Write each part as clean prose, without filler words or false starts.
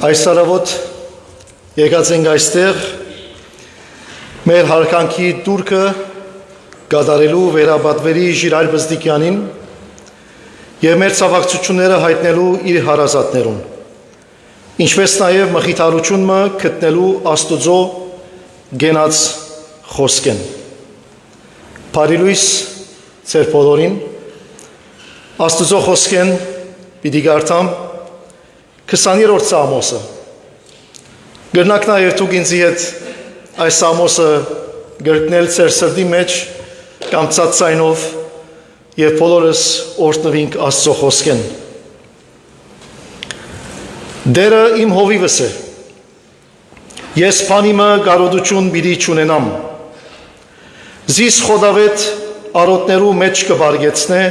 Այս տարավոտ եկած ենք այստեղ մեր հարկանքի դուրքը գադարելու վերաբատվերի Ժիրայր Բզդիկյանին և մեր ցավակցությունները հայտնելու իր հարազատներուն, ինչպես նաև մխիթարությունը գտնելու Աստուծո գենած խոսքեն։ Բարի լույս ձեր բոլորին, Աստուծո խոսքեն պիտի գարտամ 20-րդ Սամոսը։ Գրնակ նաև դուք ինձի հետ այս Սամոսը գրկնել ձեր սրտի մեջ կամ ծածայնով և բոլորս օրհնվենք Աստծո խոսքեն։ Դերը իմ հովիվս է, ես բանիմը կարողություն պիտի չունենամ, զիս խոդավետ արոտներու մեջ կբարգեցնե,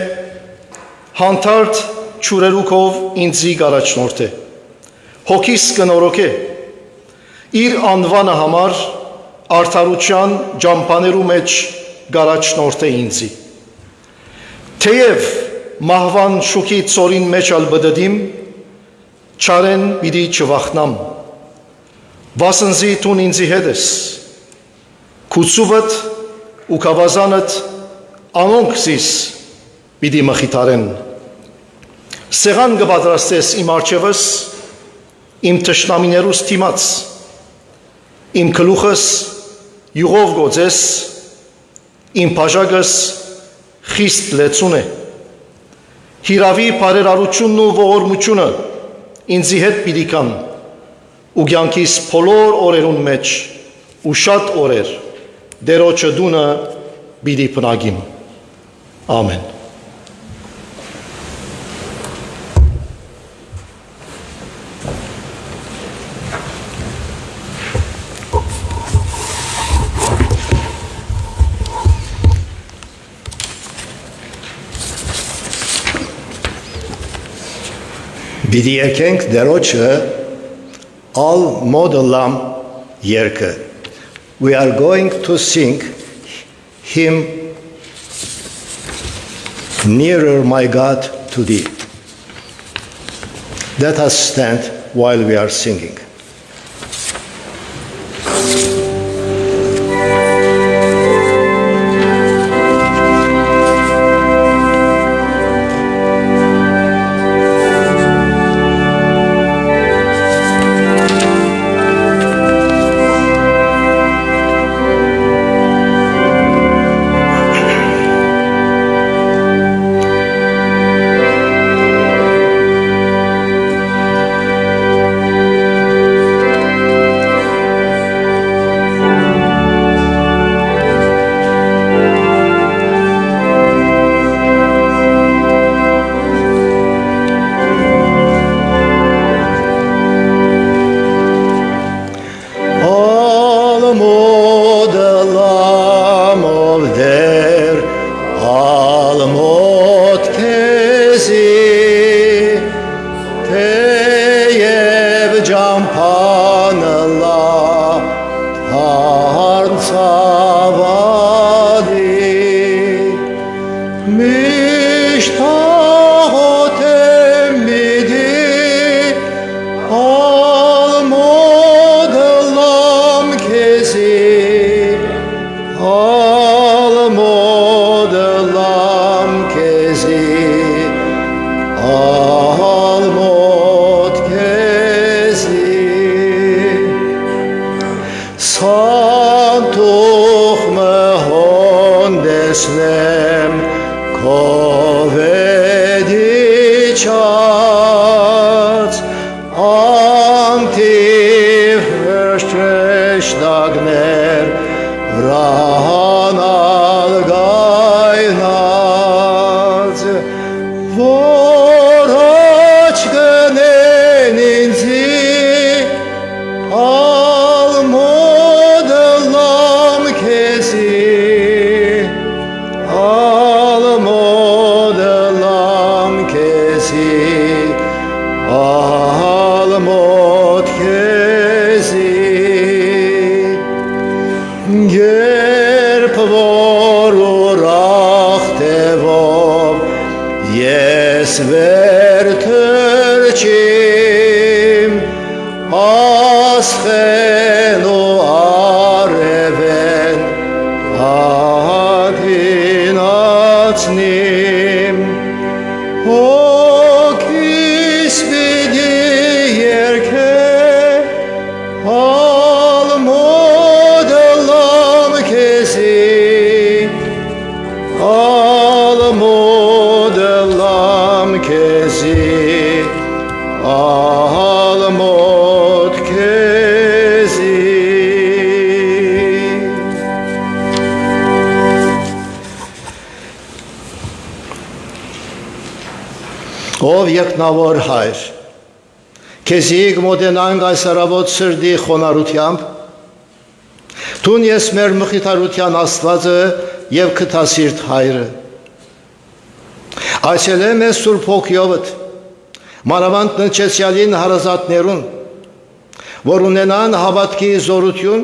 հանդարտ չուրերուքով ինձի գարաչնորդ է, հոգիս կնորոք է, իր անվանը համար արդարության ջամփաներու մեջ գարաչնորդ է ինձի, թեև մահվան շուքի ծորին մեջ ալ բդդիմ, չարեն պիտի չվախնամ, վասնզի տուն ինձի հետ ես, քուցուվդ ու կավազանդ անոնք զիս պիտի մխիթարեն, սեղան կպատրաստես իմ առջևս, իմ թշնամիներուս թիմաց, իմ գլուխս յուղով գոծես, իմ բաժակս խիստ լեցուն է, հիրավի բարերարությունն ու ողորմությունը ինձի հետ պիտի կան, ու կյանքիս բոլոր օրերուն մեջ ու շատ օրեր դերոջը դունը պիտի բնակիմ։ Ամեն։ Պիտի եկենք դերոջը ալ մոդելամ երգը. We are going to sing him Nearer My God to Thee. Let us stand while we are singing. Ես վերթրչիմ ալմոտ քեզի Ով երկնավոր հայր քեզի գմոտենանք այս առավոտ սրդի խոնարհությամբ Տուն ես մեր մխիթարության Աստվածը եւ քթասիրտ հայրը Այսելեմ ես Սուրբ Հոգիովդ մանավանդ նչեցյալին հարազատներուն որ ունենան հավատքի զորություն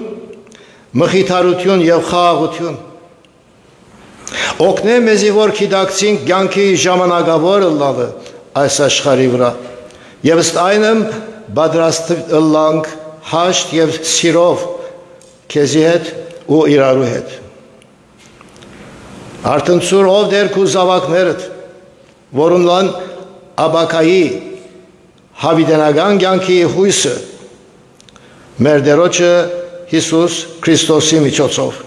մխիթարություն եւ խաղաղություն Օգնե մեզի որ գիտակցինք կյանքի ժամանակավոր լավը այս աշխարհի վրա եւ ըստ այնմ պատրաստ լանք հաշտ եւ սիրով քեզի հետ ու իրարու հետ Արտնցուր ով դեր քու զավակներդ որոնց աբակայի հավիտենական կյանքի հույսը մեր Տերոջը Հիսուս Քրիստոսի միջոցով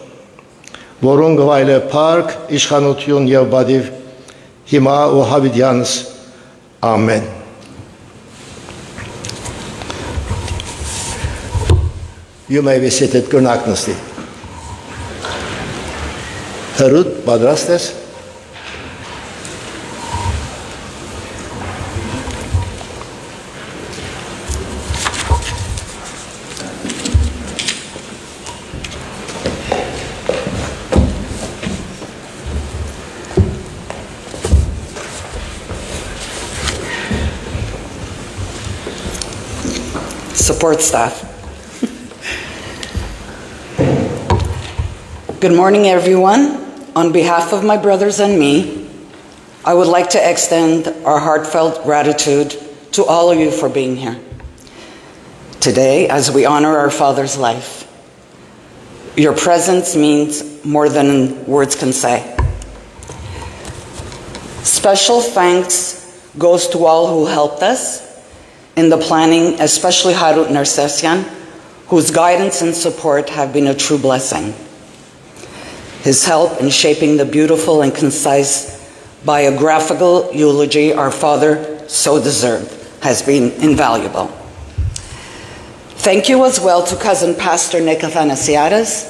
որոնք գվայլե փառք իշխանություն եւ բադիվ հիմա ու հավիտյանս ամեն You may be seated կրնակ նստի Հրուտ պատրաստ ես Support staff. Good morning, everyone. On behalf of my brothers and me, I would like to extend our heartfelt gratitude to all of you for being here today as we honor our father's life. Your presence means more than words can say. Special thanks goes to all who helped us in the planning, especially Harut Nersesyan, whose guidance and support have been a true blessing. His help in shaping the beautiful and concise biographical eulogy our father so deserved has been invaluable. Thank you as well to cousin Pastor Nick Athanasiadis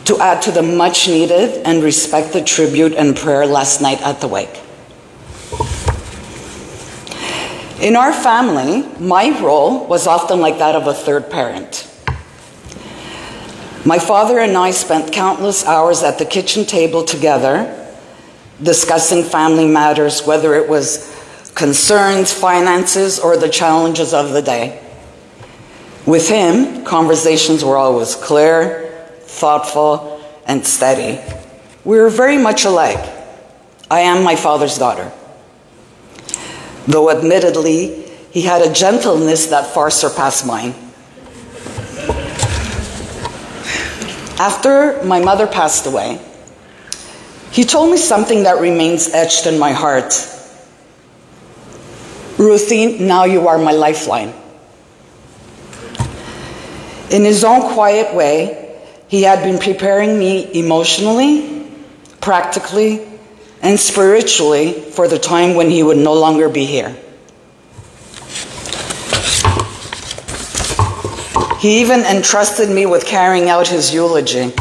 to add to the much needed and respected tribute and prayer last night at the wake. In our family, my role was often like that of a third parent. My father and I spent countless hours at the kitchen table together, discussing family matters, whether it was concerns, finances, or the challenges of the day. With him, conversations were always clear, thoughtful, and steady. We were very much alike. I am my father's daughter. Though admittedly, he had a gentleness that far surpassed mine. After my mother passed away, he told me something that remains etched in my heart. Ruthie, now you are my lifeline. In his own quiet way, he had been preparing me emotionally, practically, and spiritually for the time when he would no longer be here. He even entrusted me with carrying out his eulogy,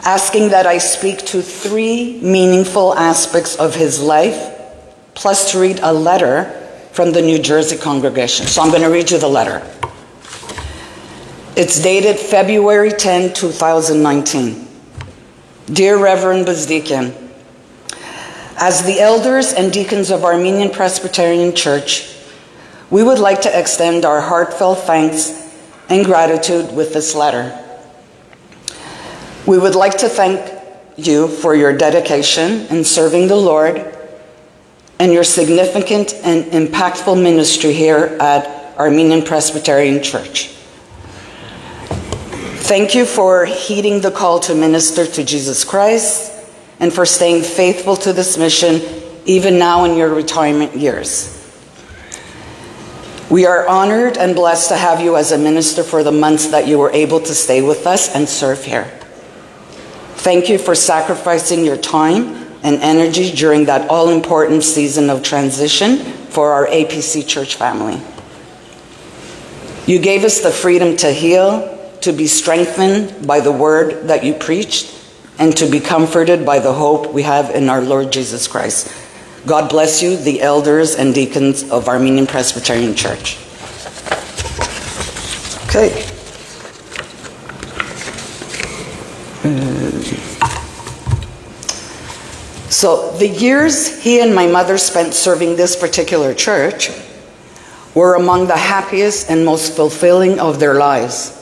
asking that I speak to 3 meaningful aspects of his life, plus to read a letter from the New Jersey congregation. So I'm going to read you the letter. It's dated February 10, 2019. Dear Reverend Bezdikian, as the elders and deacons of Armenian Presbyterian Church, we would like to extend our heartfelt thanks and gratitude with this letter. We would like to thank you for your dedication in serving the Lord and your significant and impactful ministry here at Armenian Presbyterian Church. Thank you for heeding the call to minister to Jesus Christ and for staying faithful to this mission even now in your retirement years. We are honored and blessed to have you as a minister for the months that you were able to stay with us and serve here. Thank you for sacrificing your time and energy during that all-important season of transition for our APC church family. You gave us the freedom to heal, to be strengthened by the word that you preached, and to be comforted by the hope we have in our Lord Jesus Christ. God bless you, the elders and deacons of Armenian Presbyterian Church. Okay. So the years he and my mother spent serving this particular church were among the happiest and most fulfilling of their lives.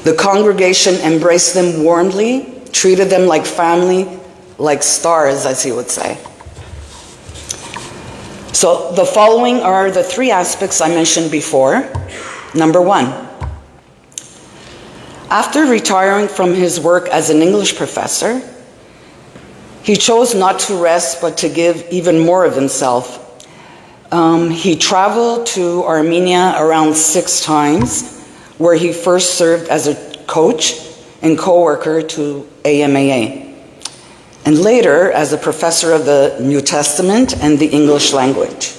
The congregation embraced them warmly, treated them like family, like stars, as he would say. So the following are the three aspects I mentioned before. Number one, after retiring from his work as an English professor, he chose not to rest, but to give even more of himself. He traveled to Armenia around 6 times, where he first served as a coach and co-worker to AMAA, and later as a professor of the New Testament and the English language.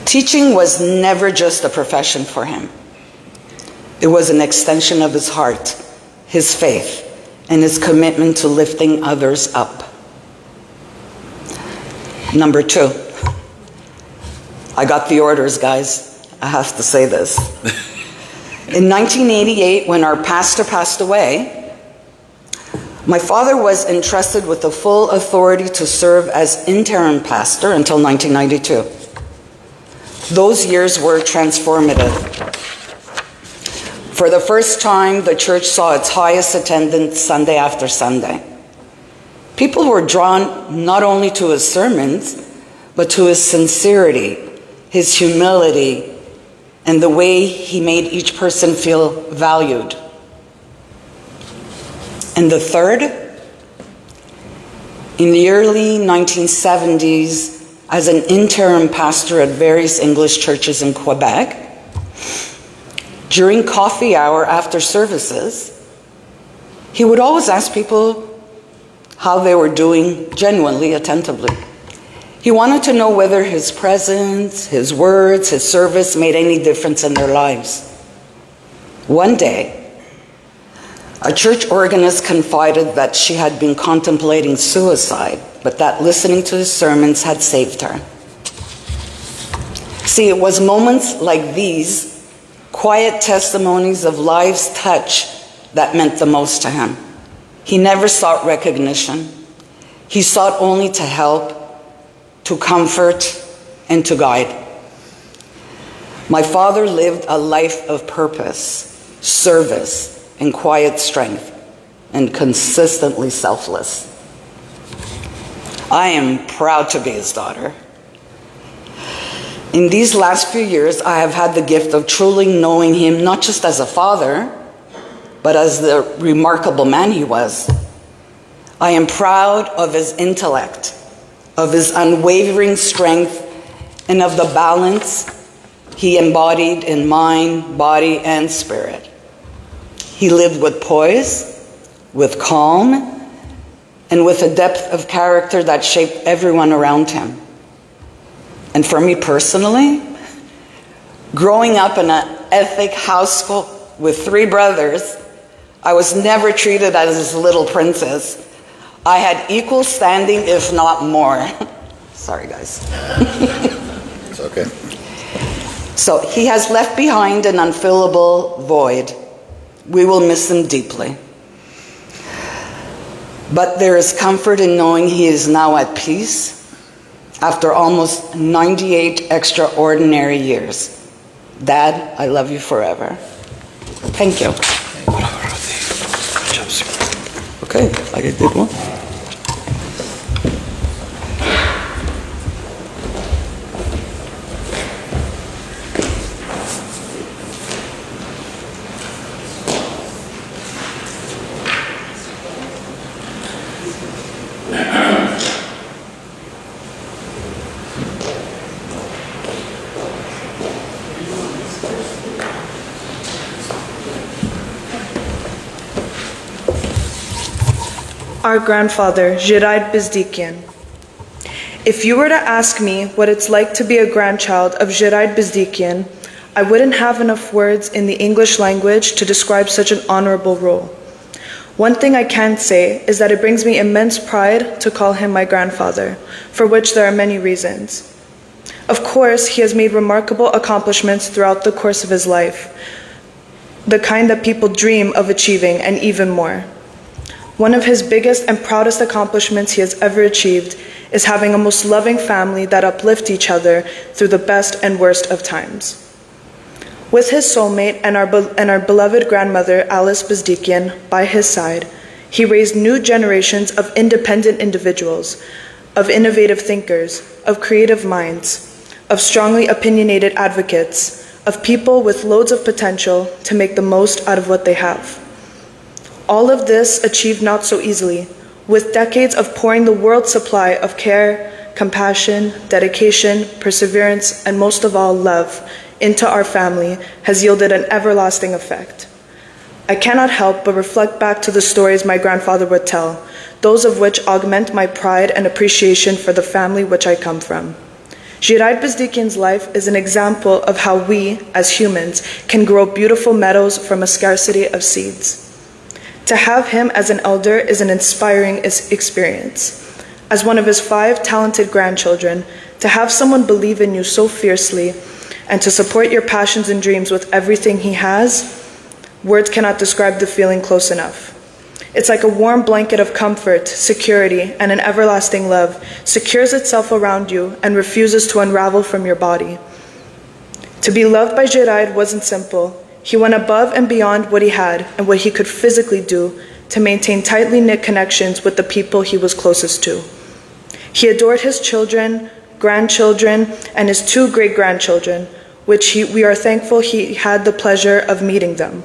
Teaching was never just a profession for him. It was an extension of his heart, his faith, and his commitment to lifting others up. Number 2, I got the orders, guys. I have to say this. In 1988, when our pastor passed away, my father was entrusted with the full authority to serve as interim pastor until 1992. Those years were transformative. For the first time, the church saw its highest attendance Sunday after Sunday. People were drawn not only to his sermons, but to his sincerity, his humility, and the way he made each person feel valued. And the third, in the early 1970s, as an interim pastor at various English churches in Quebec, during coffee hour after services, he would always ask people how they were doing, genuinely, attentively. He wanted to know whether his presence, his words, his service made any difference in their lives. One day, a church organist confided that she had been contemplating suicide, but that listening to his sermons had saved her. See, it was moments like these, quiet testimonies of life's touch, that meant the most to him. He never sought recognition. He sought only to help, to comfort, and to guide. My father lived a life of purpose, service, and quiet strength, and consistently selfless. I am proud to be his daughter. In these last few years, I have had the gift of truly knowing him not just as a father, but as the remarkable man he was. I am proud of his intellect, of his unwavering strength, and of the balance he embodied in mind, body, and spirit. He lived with poise, with calm, and with a depth of character that shaped everyone around him. And for me personally, growing up in an ethnic household with 3 brothers, I was never treated as his little princess. I had equal standing, if not more. Sorry, guys. It's okay. So he has left behind an unfillable void. We will miss him deeply. But there is comfort in knowing he is now at peace after almost 98 extraordinary years. Dad, I love you forever. Thank you. Okay, I did one. Our grandfather, Geraint Bezdikian. If you were to ask me what it's like to be a grandchild of Geraint Bezdikian, I wouldn't have enough words in the English language to describe such an honorable role. One thing I can say is that it brings me immense pride to call him my grandfather, for which there are many reasons. Of course, he has made remarkable accomplishments throughout the course of his life, the kind that people dream of achieving and even more. One of his biggest and proudest accomplishments he has ever achieved is having a most loving family that uplift each other through the best and worst of times. With his soulmate and our beloved grandmother, Alice Bezdikian, by his side, he raised new generations of independent individuals, of innovative thinkers, of creative minds, of strongly opinionated advocates, of people with loads of potential to make the most out of what they have. All of this achieved not so easily, with decades of pouring the world's supply of care, compassion, dedication, perseverance, and most of all, love into our family has yielded an everlasting effect. I cannot help but reflect back to the stories my grandfather would tell, those of which augment my pride and appreciation for the family which I come from. Geraint Bezdikian's life is an example of how we, as humans, can grow beautiful meadows from a scarcity of seeds. To have him as an elder is an inspiring experience. As one of his 5 talented grandchildren, to have someone believe in you so fiercely and to support your passions and dreams with everything he has, words cannot describe the feeling close enough. It's like a warm blanket of comfort, security, and an everlasting love secures itself around you and refuses to unravel from your body. To be loved by Geraint wasn't simple. He went above and beyond what he had and what he could physically do to maintain tightly knit connections with the people he was closest to. He adored his children, grandchildren, and his 2 great-grandchildren, which we are thankful he had the pleasure of meeting them.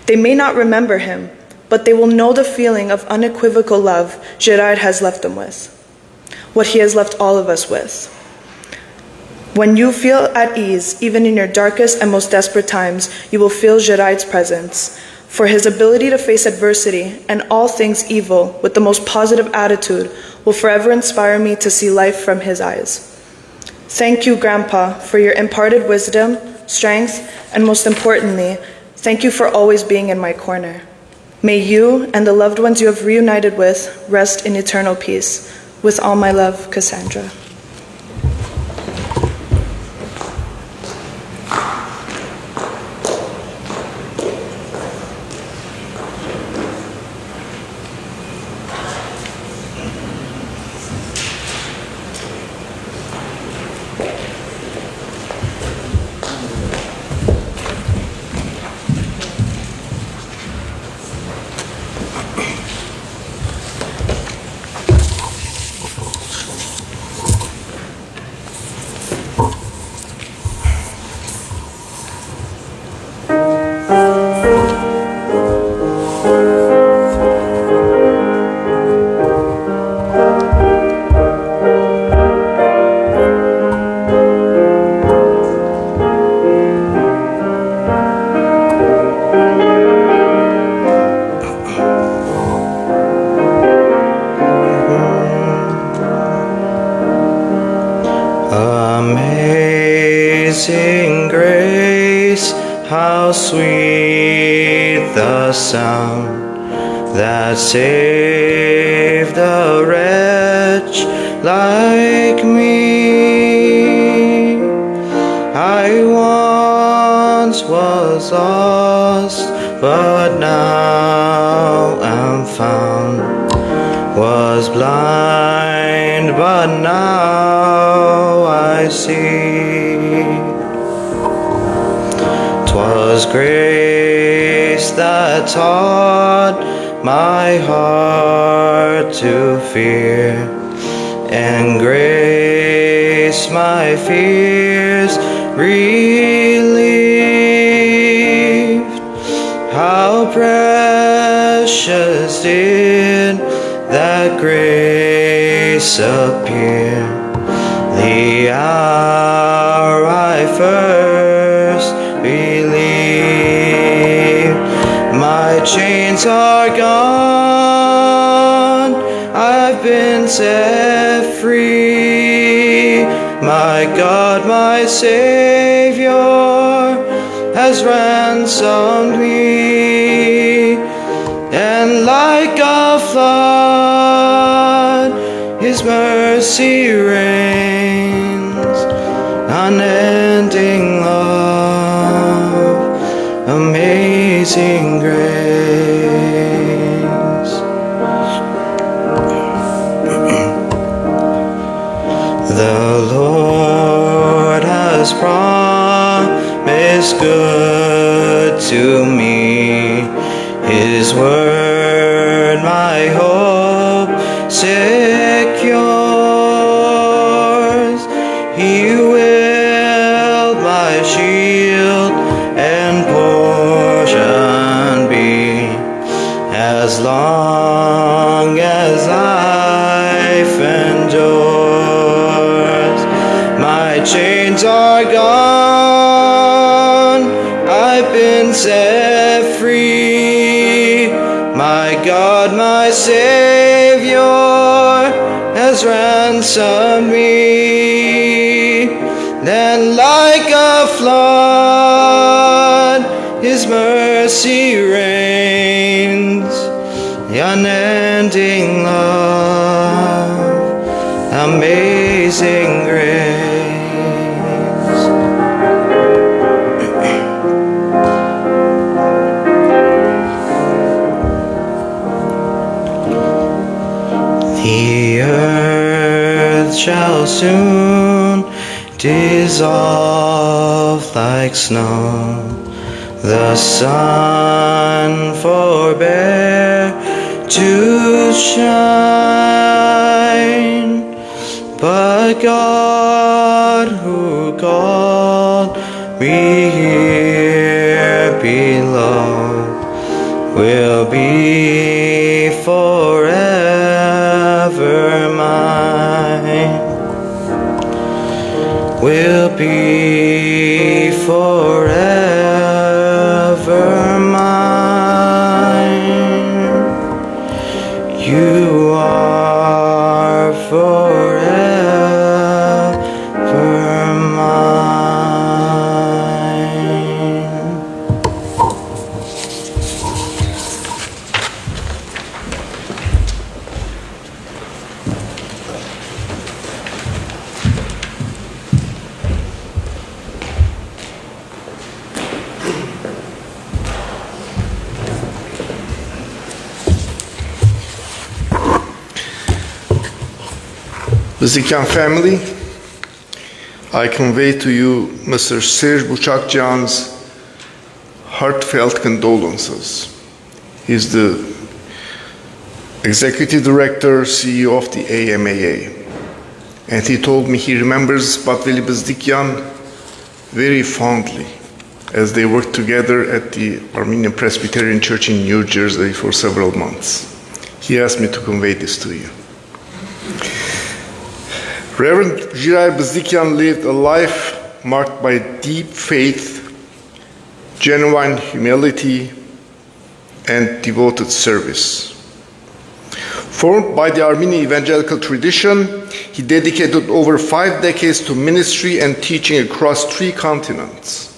They may not remember him, but they will know the feeling of unequivocal love Geraint has left them with, what he has left all of us with. When you feel at ease, even in your darkest and most desperate times, you will feel Geraint's presence, for his ability to face adversity and all things evil with the most positive attitude will forever inspire me to see life from his eyes. Thank you, Grandpa, for your imparted wisdom, strength, and most importantly, thank you for always being in my corner. May you and the loved ones you have reunited with rest in eternal peace. With all my love, Cassandra. Amazing grace, how sweet the sound that saved a wretch like me. I once was lost, but now am found, was blind, but now I see. 'Twas grace that taught my heart to fear, and grace my fears relieved. How precious did that grace appear the hour I first believed. My chains are gone, I've been set free. My God, my Savior, has ransomed me, and like a flood, His mercy reigns, unending love, amazing grace. The Lord has promised good to me, His word my hope secures. He will my shield and portion be, as long as life endures. My chains are gone, I've been set free. My God, my Savior, has ransomed me. Then like a flood, His mercy reigns, the unending love, amazing grace. The earth shall soon dissolve like snow, the sun forbear to shine, but God who called me here below will be forever mine, will be forever mine. You are forever mine. Bizikyan family, I convey to you Mr. Serge Buchakjan's heartfelt condolences. He's the Executive Director, CEO of the AMAA. And he told me he remembers Batveli Bizdikyan very fondly as they worked together at the Armenian Presbyterian Church in New Jersey for several months. He asked me to convey this to you. Reverend Giray Bizdikyan lived a life marked by deep faith, genuine humility, and devoted service. Formed by the Armenian evangelical tradition, he dedicated over 5 decades to ministry and teaching across 3 continents.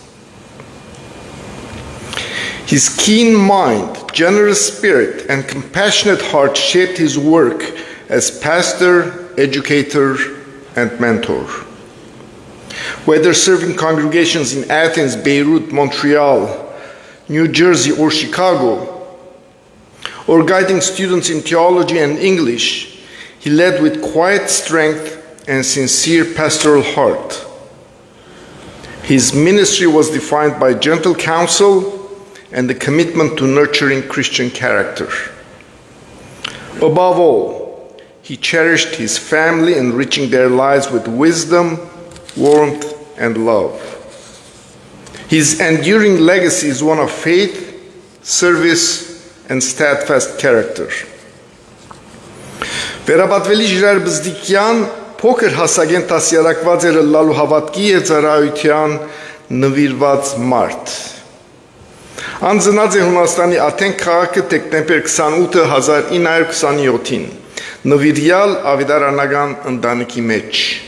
His keen mind, generous spirit, and compassionate heart shaped his work as pastor, educator, and mentor. Whether serving congregations in Athens, Beirut, Montreal, New Jersey, or Chicago, or guiding students in theology and English, he led with quiet strength and sincere pastoral heart. His ministry was defined by gentle counsel and the commitment to nurturing Christian character. Above all, he cherished his family, enriching their lives with wisdom, warmth, and love. His enduring legacy is one of faith, service, and steadfast character. Վերաբատվելի Ժիրայր Բզդիկյան փոքր հասակեն տասյարակված էր լալու հավատքի և ծառայության նվիրված մարդ։ Անձնած է Հունաստանի Աթեն քաղաքը դեկտեմբեր 28, 1927-ին, նվիրյալ ավետարանական ընտանիքի մեջ։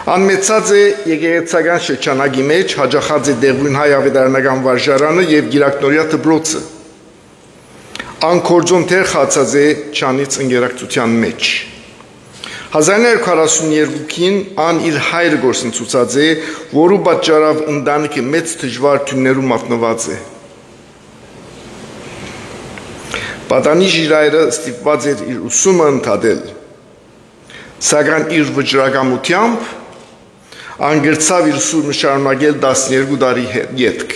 Անմեցած է եկեղեցական շրջանագի մեջ, հաջախած է Դեղույն հայ ավետարանական վարժարանը եւ Գիրակնորիա դպրոցը։ Անկորձոն թեր խացած է Չանից ընկերակցության մեջ։ 1942-ին ան իր հայրը գործընծուցած է, որու պատճառով ընտանիքը մեծ դժվարություններում մատնված է։ Պատանի ժիրայրը ստիպված էր իր ուսումը ընդհատել, սակայն իր վճռակամությամբ անգրցավ իր ուսումը շարունակել 12 տարի ետք։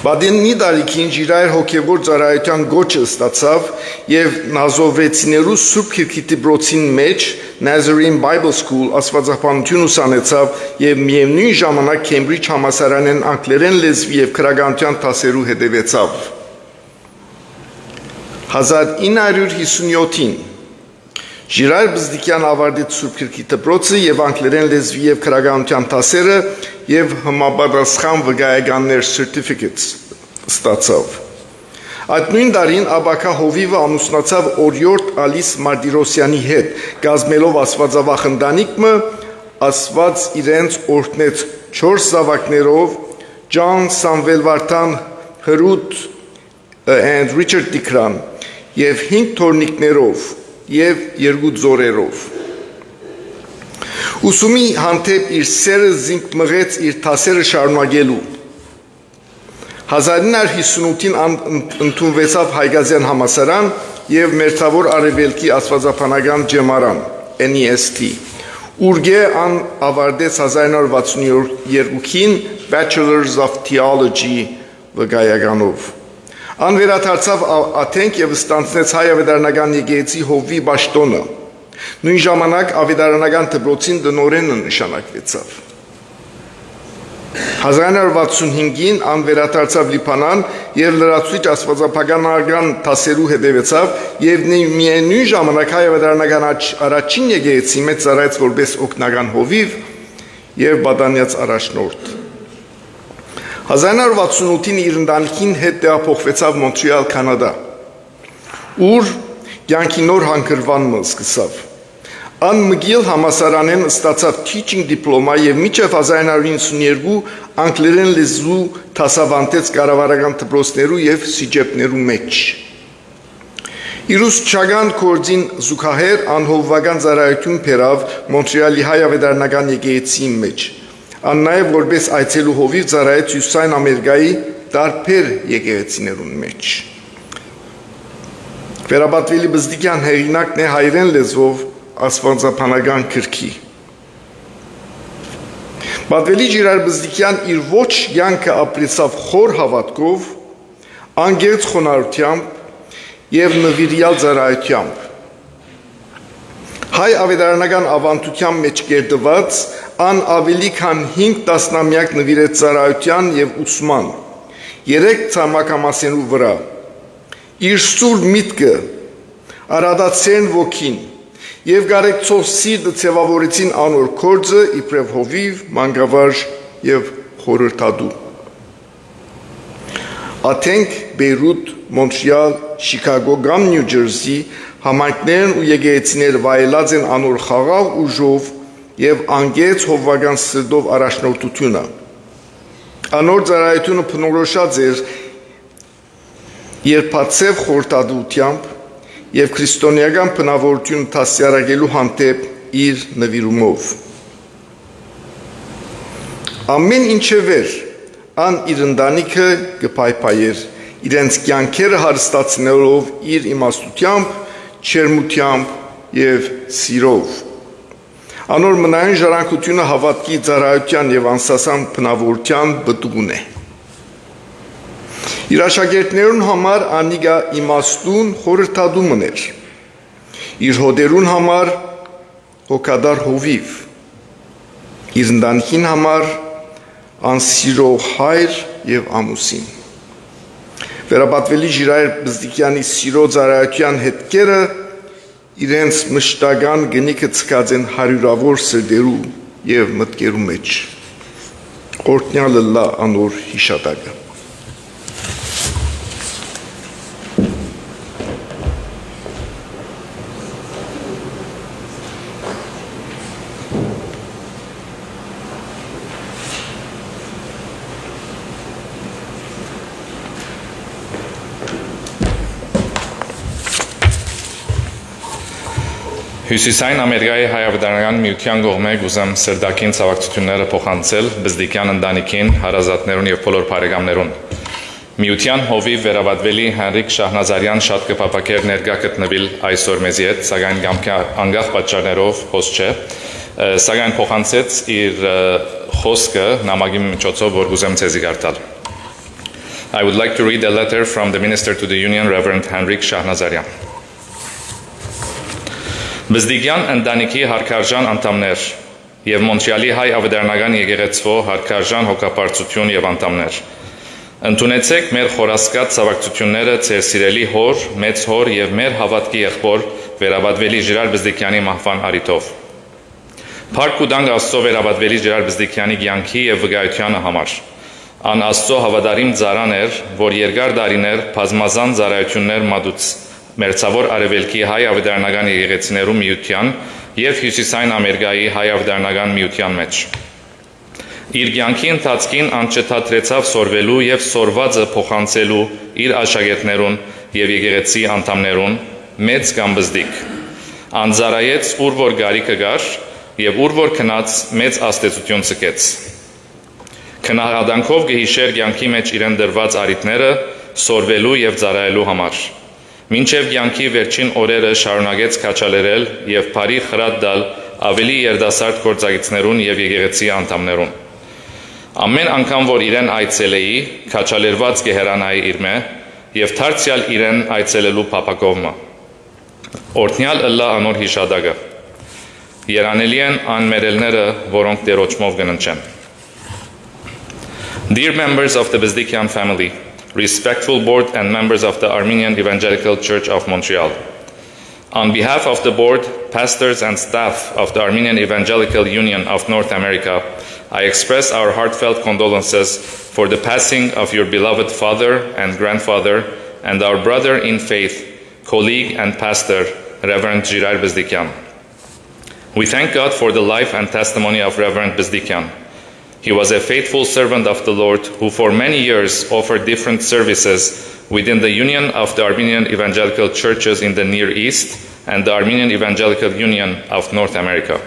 Բադենի տարիքին ժիրայր հոգևոր ծառայության գոչը ստացավ եւ նազովրեցիներու Սուրբ Քիրքի դպրոցին մեջ Nazarene Bible School աստվածապանություն ուսանեցավ եւ միևնույն ժամանակ Քեմբրիջ համալսարանեն անգլերեն լեզվի եւ քրագանության դասերու հետևեցավ։ 1957-ին Ժիրայր Բզդիկյան ավարտեց Սուրբ Քիրքի դպրոցը եւ անգլերեն լեզվի եւ քրագանության դասերը եւ համապատասխան վկայականներ certificates ստացավ։ Այդ նույն տարին Աբակա Հովիվը ամուսնացավ օրիորդ Ալիս Մարտիրոսյանի հետ, գազմելով աստվածավախ ընտանիքը, Աստված իրենց օրհնեց 4 զավակներով՝ John Samuel Վարդան, Հրուտ and Richard Dikran եւ 5 թորնիկներով եւ 2 ձորերով։ Ուսումի հանդեպ իր սերը զինք մղեց իր դասերը շարունակելու։ 1958-ին ընդունվեցավ Հայգազյան համալսարան եւ Մերձավոր Արևելքի աստվածապանական ջեմարան NEST, ուրգե ան ավարտեց 1962-ին Bachelors of Theology վկայականով։ Ան վերադարձավ Աթենք եւ ստանձնեց հայ ավետարանական եկեղեցի Հովվի Բաշտոնը։ Նույն ժամանակ ավետարանական դպրոցին տնօրենը նշանակվեցավ։ 1965-ին ան վերադարձավ Լիբանան եւ լրացուցիչ աստվածապանական դասերու հետևեցավ եւ միևնույն ժամանակ հայ ավետարանական առաջին եկեղեցի մեջ ծառայեց որպես օգնական հովիվ եւ բադանյաց առաջնորդ։ 1968-ին իր ընտանիքին հետ տեղափոխվեցավ Մոնտրեալ, Կանադա, ուր կյանքի նոր հանգրվանումը սկսավ։ Ան McGill համալսարանեն ստացավ teaching diploma եւ մինչեւ 1992 անգլերեն լեզու դասավանդեց կառավարական դպրոցներու եւ սիջեպներու մեջ։ Իր ուսուցչական կորձին զուգահեռ անհովվական ծառայություն բերավ Մոնտրեալի հայ ավետարանական եկեղեցի մեջ։ Ան նաև որպես այցելու հովիվ ծառայեց Հյուսիսային Ամերիկայի տարբեր եկեղեցիներուն մեջ։ Վերաբատվելի Բզդիկյան հեղինակն է հայերեն լեզվով աստվածապանական գրքի։ Պատվելի Ժիրայր Բզդիկյան իր ոչ յանքը ապրեցավ խոր հավատքով, անգերց խոնարհությամբ եւ նվիրյալ ծառայությամբ։ Հայ ավետարանական ավանդության մեջ կերտված ան ավելի քան 5 տասնամյակ նվիրեց ծառայության եւ ուսման, 3 ցամաքամասերու վրա։ Իր սուր միտքը, արադացեն ոգին եւ գարեկցող սիրտը ցևավորեցին անոր կորձը իբրև հովիվ, մանգավարժ եւ խորհրդադու։ Աթենք, Բեյրութ, Մոնտրեալ, Շիկագո կամ Նյու Ջերսի համայնքներն ու եկեղեցիները վայելած են անոր խաղաղ ուժով եւ անգեց հովվական սրտով առաջնորդությունը։ Անոր ծառայությունը փնորոշած էր երբացև խորհրդատվությամբ եւ քրիստոնեական բնավորությունը դասյարակելու հանդեպ իր նվիրումով։ Ամեն ինչը վեր ան իր ընտանիքը կփայփայեր, իրենց կյանքերը հարստացնելով իր իմաստությամբ, չերմությամբ եւ սիրով։ Անոր մնային ժառանգությունը հավատքի ծառայության եւ անսասան բնավորության բտուգուն է։ Իր աշակերտներուն համար անիգա իմաստուն խորհրդադումն էր։ Իր հոդերուն համար հոգադար հովիվ։ Իր ընտանիքին համար անսիրող հայր եւ ամուսին։ Վերաբատվելի Ժիրայր Բզդիկյանի սիրո ծառայության հետքերը իրենց մշտական գնիքը ցկած են հարյուրավոր սրդերու եւ մտքերու մեջ։ Օրհնյալը լա անոր հիշատակը։ Հյուսիսային Ամերիկայի հայավետարանական միության կողմէ գուզեմ սրդակին ցավակցությունները փոխանցել Բզդիկյան ընտանիքին, հարազատներուն եւ բոլոր բարեկամներուն։ Միության հովիվ վերաբադվելի Հանրիկ Շահնազարյան շատ կփապակեր ներկա գտնվել այսօր մեզի հետ, սակայն անգախ պատճառներով հոս չէ, սակայն փոխանցեց իր խոսքը նամակի միջոցով, որ գուզեմ ցեզի կարդալ։ I would like to read a letter from the Minister to the Union, Reverend Henrik Shahnazarian. Բզդիկյան ընտանիքի հարկարժան անդամներ եւ Մոնտրեալի հայ ավետարանական եկեղեցու հարկարժան հոգապարծություն եւ անդամներ։ Ընդունեցեք մեր խորասկած ցավակցությունները ձեր սիրելի հոր, մեծ հոր եւ մեր հավատքի եղբոր վերաբադվելի Ժիրար Բզդիկյանի մահվան առիթով։ Փառք ու դանք Աստծո վերաբադվելի Ժիրար Բզդիկյանի կյանքի եւ վկայությանը համար։ Ան Աստծո հավատարիմ ծառան էր, որ երկար տարիներ բազմազան ծառայություններ մատուց Մերձավոր Արևելքի հայ ավետարանական եկեղեցիներու միության եւ Հյուսիսային Ամերիկայի հայ ավետարանական միության մեջ։ Իր կյանքի ընթացքին անչթատրեցավ սորվելու եւ սորվածը փոխանցելու իր աշակերտներուն եւ եկեղեցի անդամներուն մեծ կամ բզդիկ։ Անձարայեց ուր որ գարիկը գար եւ ուր որ քնած մեծ աստեցություն ցկեց։ Քնահատանքով գհիշեր կյանքի մեջ իրեն դրված արիտները սորվելու եւ ծառայելու համար։ Մինչև կյանքի վերջին օրերը շարունակեց քաչալերել եւ բարի խրատ դալ ավելի երդասարդ գործակիցներուն եւ եկեղեցի անդամներուն։ Ամեն անգամ որ իրեն այցելեի, քաչալերված կհերանայի իրմե եւ դարձյալ իրեն այցելելու փապակովը։ Օրհնյալ ըլլա անոր հիշադակը։ Երանելի են անմերելները, որոնք դերոճմով կննչեն։ Dear members of the Bezdikian family, respectful board and members of the Armenian Evangelical Church of Montreal. On behalf of the board, pastors and staff of the Armenian Evangelical Union of North America, I express our heartfelt condolences for the passing of your beloved father and grandfather and our brother in faith, colleague and pastor, Reverend Girar Bezdikian. We thank God for the life and testimony of Reverend Bezdikian. He was a faithful servant of the Lord who for many years offered different services within the Union of the Armenian Evangelical Churches in the Near East and the Armenian Evangelical Union of North America.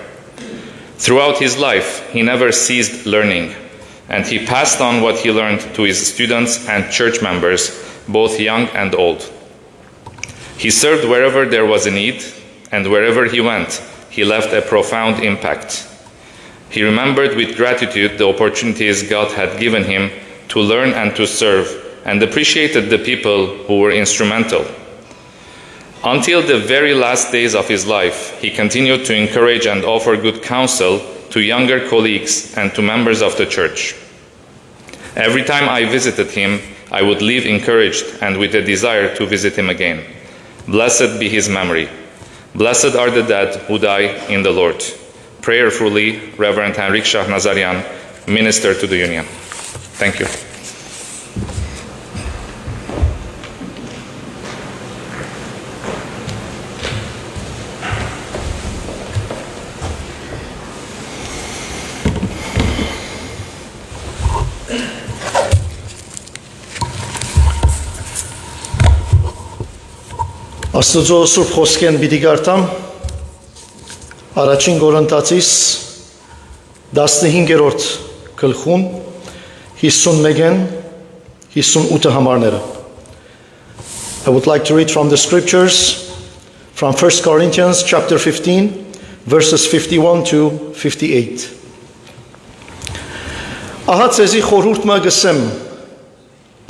Throughout his life, he never ceased learning, and he passed on what he learned to his students and church members, both young and old. He served wherever there was a need, and wherever he went, he left a profound impact. He remembered with gratitude the opportunities God had given him to learn and to serve, and appreciated the people who were instrumental. Until the very last days of his life, he continued to encourage and offer good counsel to younger colleagues and to members of the church. Every time I visited him, I would leave encouraged and with a desire to visit him again. Blessed be his memory. Blessed are the dead who die in the Lord. Prayerfully, Reverend Henrik Shahnazarian, Minister to the Union. Thank you. Աստծո սուրբ խոսքեն պիտի կարդամ Առաջին Կորինթացիս 15-րդ գլխուն 51-ն 58 համարները I would like to read from the scriptures from 1 Corinthians chapter 15 verses 51 to 58 Ահա ցեզի խորհուրդ մը գսեմ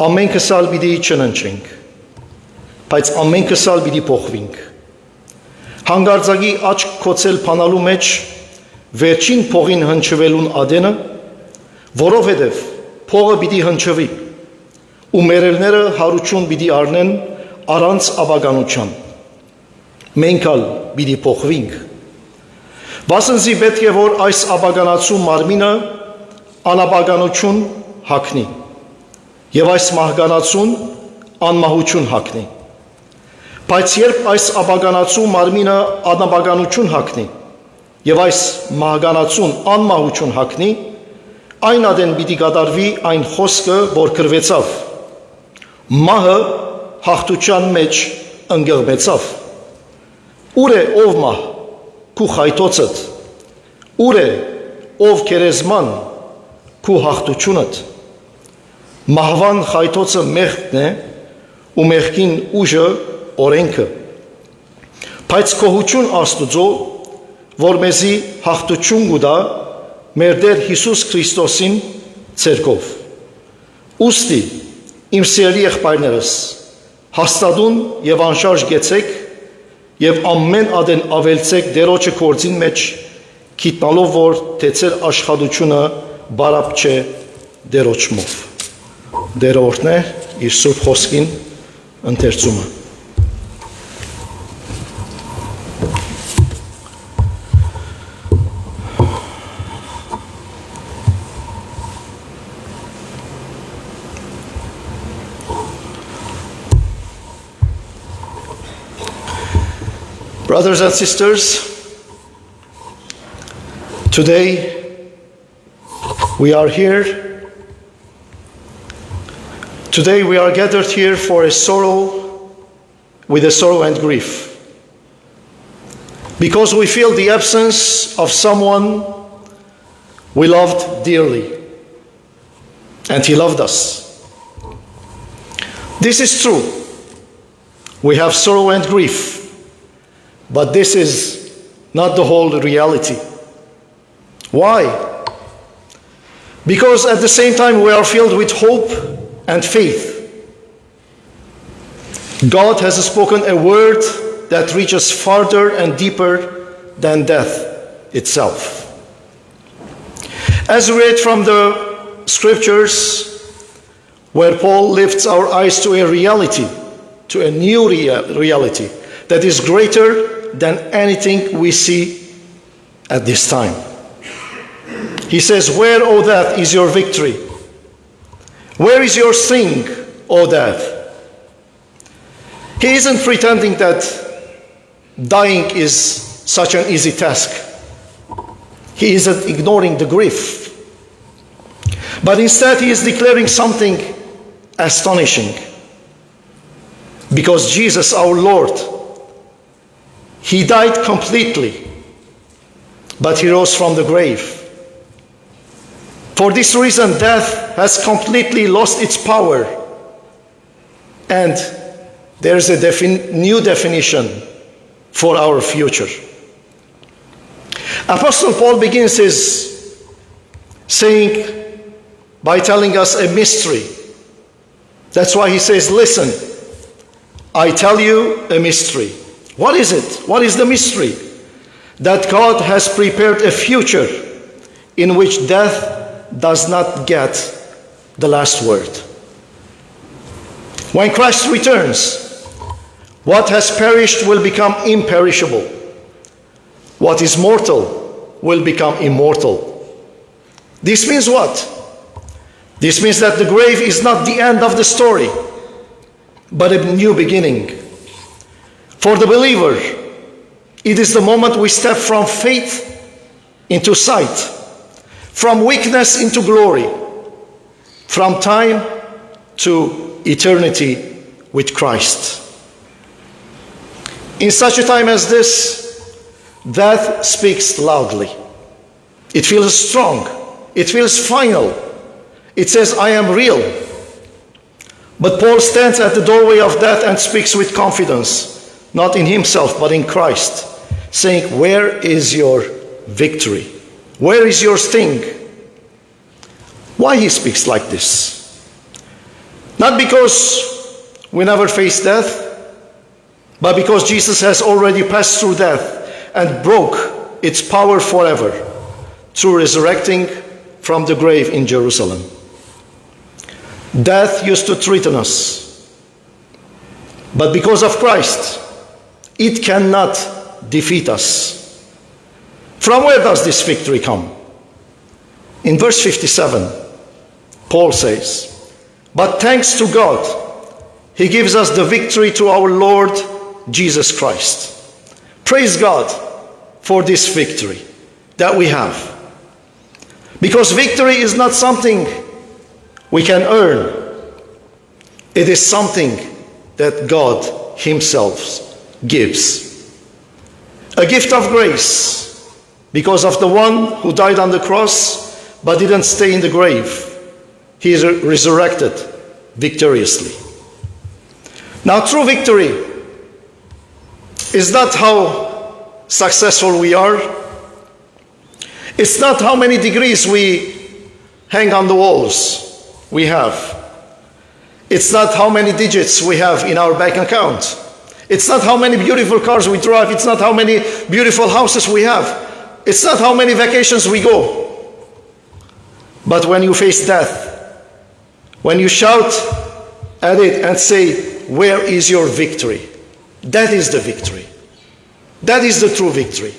ամենքս ալ պիտի չննչենք բայց ամենքս ալ պիտի փոխվենք Հանգարձակի աչք կոծել փանալու մեջ վերջին փողին հնչվելուն ադենը, որովհետև փողը պիտի հնչվի, ու մերելները հարություն պիտի առնեն առանց աբականության։ Մենք ալ պիտի փոխվենք։ Վասնզի պետք է որ այս աբականացու մարմինը անաբականություն հագնի, եւ այս մահկանացուն անմահություն հագնի։ Բայց երբ այս աբականացու մարմինը անաբականություն հագնի եւ այս մահկանացուն անմահություն հագնի, այն ադեն պիտի կատարվի այն խոսքը, որ գրվեցավ. Մահը հաղթության մեջ ընկղմեցավ։ Ուր է ով մահ, քու խայտոցդ, ուր է ով քերեզման քու հաղթությունդ, մահվան խայտոցը մեղքն է ու մեղքին ուժը օրենքը, բայց կողություն Աստուծո, որ մեզի հաղթություն գուտա մեր Տեր Հիսուս Քրիստոսին ցերկով։ Ուստի իմ սիրելի եղբայրներս, հաստատուն եւ անշարժ գեցեք եւ ամեն ադեն ավելցեք Տերոջը կորձին մեջ, գիտնալով որ թե ծեր աշխատությունը բարապ չէ Տերոջմով։ Տերորդն է իր սուրբ խոսքին ընթերցումը։ Brothers and sisters, today we are here. Today we are gathered here for a sorrow, with a sorrow and grief. Because we feel the absence of someone we loved dearly. And he loved us. This is true. We have sorrow and grief. But this is not the whole reality. Why? Because at the same time we are filled with hope and faith. God has spoken a word that reaches farther and deeper than death itself. As we read from the scriptures, where Paul lifts our eyes to a reality, to a new reality that is greater than anything we see at this time. He says, where, O death, is your victory? Where is your sting, O death? He isn't pretending that dying is such an easy task. He isn't ignoring the grief. But instead he is declaring something astonishing. Because Jesus, our Lord, he died completely, but he rose from the grave. For this reason, death has completely lost its power. And there is a new definition for our future. Apostle Paul begins his saying by telling us a mystery. That's why he says, listen, I tell you a mystery. What is it? What is the mystery? That God has prepared a future in which death does not get the last word. When Christ returns, what has perished will become imperishable. What is mortal will become immortal. This means what? This means that the grave is not the end of the story, but a new beginning. For the believer, it is the moment we step from faith into sight, from weakness into glory, from time to eternity with Christ. In such a time as this, death speaks loudly. It feels strong. It feels final. It says, I am real. But Paul stands at the doorway of death and speaks with confidence. Not in himself, but in Christ, saying, where is your victory? Where is your sting? Why he speaks like this? Not because we never face death, but because Jesus has already passed through death and broke its power forever through resurrecting from the grave in Jerusalem. Death used to threaten us, but because of Christ, it cannot defeat us. From where does this victory come? In verse 57, Paul says, but thanks to God, he gives us the victory through our Lord Jesus Christ. Praise God for this victory that we have. Because victory is not something we can earn. It is something that God himself gives. A gift of grace because of the one who died on the cross but didn't stay in the grave. He is resurrected victoriously. Now, true victory is not how successful we are. It's not how many degrees we hang on the walls we have. It's not how many digits we have in our bank account. It's not how many beautiful cars we drive. It's not how many beautiful houses we have. It's not how many vacations we go. But when you face death, when you shout at it and say, "Where is your victory?" That is the victory. That is the true victory.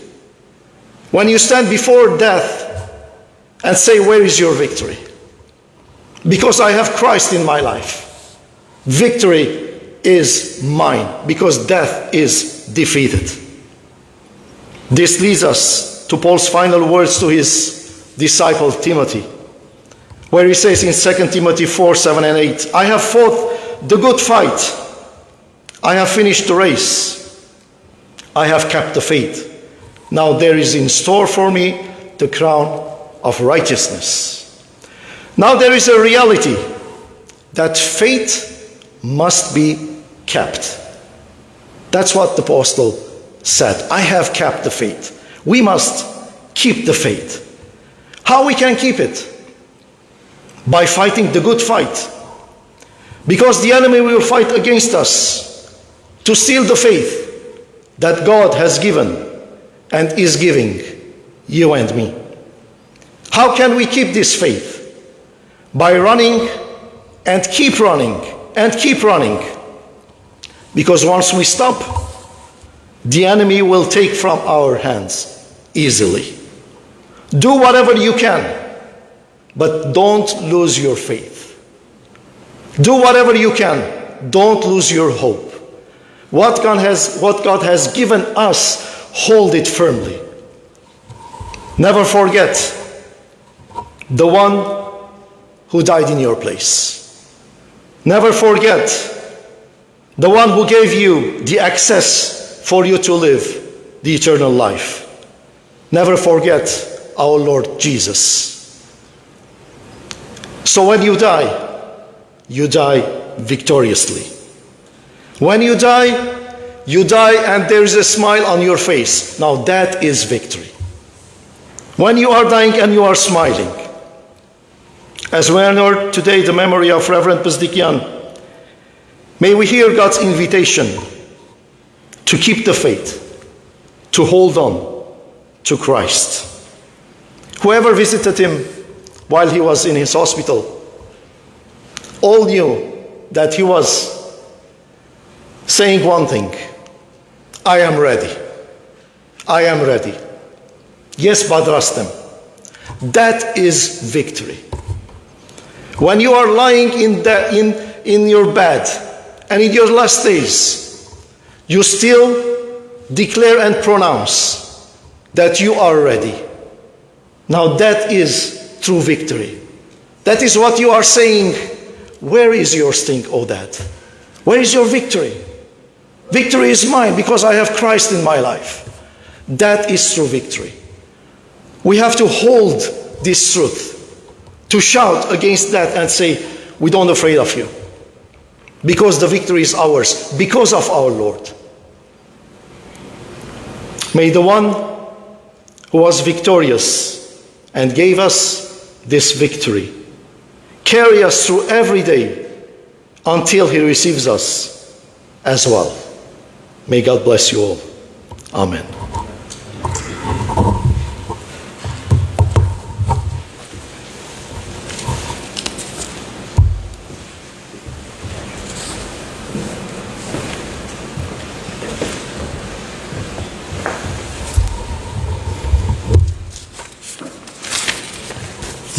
When you stand before death and say, "Where is your victory?" Because I have Christ in my life. Victory is mine because death is defeated. This leads us to Paul's final words to his disciple Timothy, where he says in 2 Timothy 4, 7 and 8, "I have fought the good fight. I have finished the race. I have kept the faith. Now there is in store for me the crown of righteousness." Now there is a reality that faith must be kept. That's what the apostle said. I have kept the faith. We must keep the faith. How we can keep it? By fighting the good fight. Because the enemy will fight against us to steal the faith that God has given and is giving you and me. How can we keep this faith? By running and keep running and keep running. Because once we stop, the enemy will take from our hands easily. Do whatever you can, but don't lose your faith. Do whatever you can, don't lose your hope. What God has given us, hold it firmly. Never forget the one who died in your place. Never forget the one who gave you the access for you to live the eternal life. Never forget our Lord Jesus. So when you die victoriously. When you die and there is a smile on your face. Now that is victory. When you are dying and you are smiling. As we honor today the memory of Reverend Bezdikian, may we hear God's invitation to keep the faith, to hold on to Christ. Whoever visited him while he was in his hospital, all knew that he was saying one thing: I am ready. I am ready. Yes, Badrastem. That is victory. When you are lying in your bed and in your last days, you still declare and pronounce that you are ready. Now that is true victory. That is what you are saying. Where is your sting, O Dad? Where is your victory? Victory is mine because I have Christ in my life. That is true victory. We have to hold this truth, to shout against that and say, we don't afraid of you. Because the victory is ours, because of our Lord. May the one who was victorious and gave us this victory carry us through every day until he receives us as well. May God bless you all. Amen.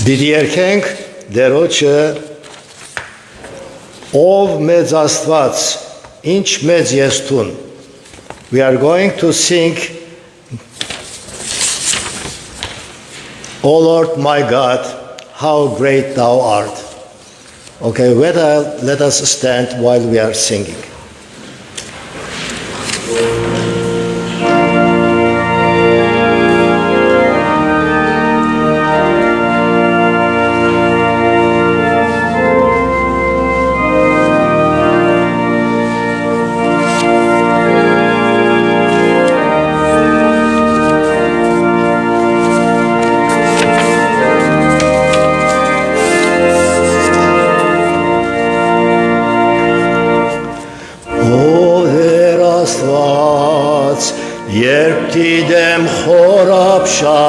Դիր երկենք դերոջը ով մեծ Աստված ինչ մեծ ես տուն. We are going to sing O Lord my God, how great thou art. Okay, let us stand while we are singing.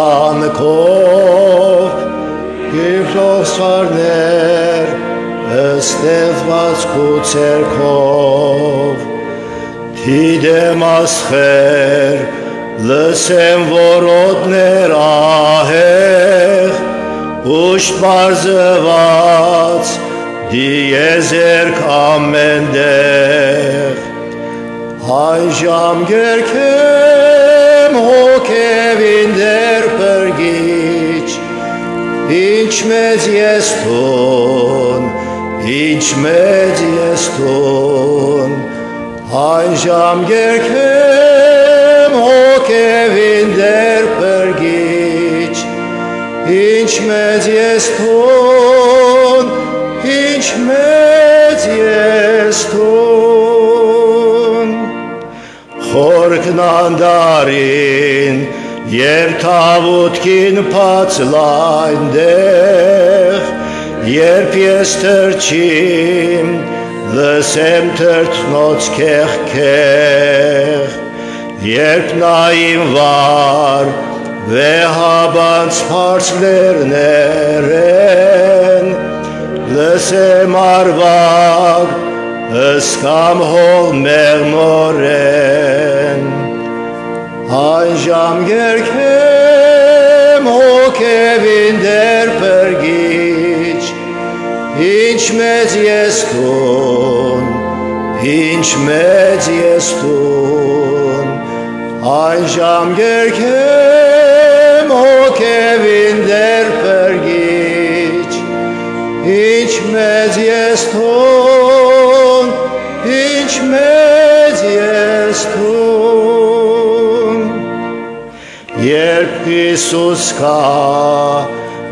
կյանքով Իվրոսվարներ ստեղծված կուցերքով Դիդեմ ասխեր լսեմ որոտներ ահեղ Ուշտ մարզված դիեզերք ամեն դեղ Այն ժամ գերքեմ հոգևին դեր պրգիչ Ինչ մեծ ես տուն, ինչ մեծ ես տուն Այն ժամ գերքեմ հոգևին դեր պրգիչ Ինչ մեծ ես տուն, ինչ մեծ ես տուն Խորքն անդարին Երբ թավուտքին պացլայն դեղ Երբ ես թրջիմ Լսեմ թրթնոց կեղ Երբ նայիմ վար Վեհաբանց պարս լերներ են Լսեմ արվագ Ըսկամ հող մեղմորեն Այն ժամ գերքեմ հոգևին դեր պրգիչ Ինչ մեծ ես տուն, ինչ մեծ ես տուն Այն ժամ գերքեմ հոգևին դեր պրգիչ Ինչ մեծ ես տուն, ինչ մեծ ես տուն Երբ Հիսուս կա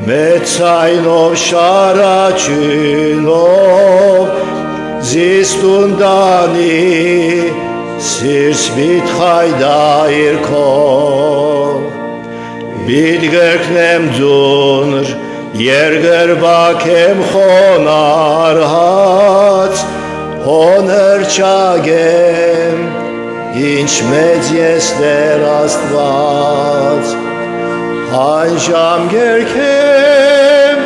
մեծայնով շարաչյունով Զիստուն դանի սիրս բիտ խայդայրքով Բիտ գրկնեմ ձունր երգրբակեմ խոնար հաց Հոներ չագեմ Ինչ մեծ ես դեր Աստված Այն ժամ գերքեմ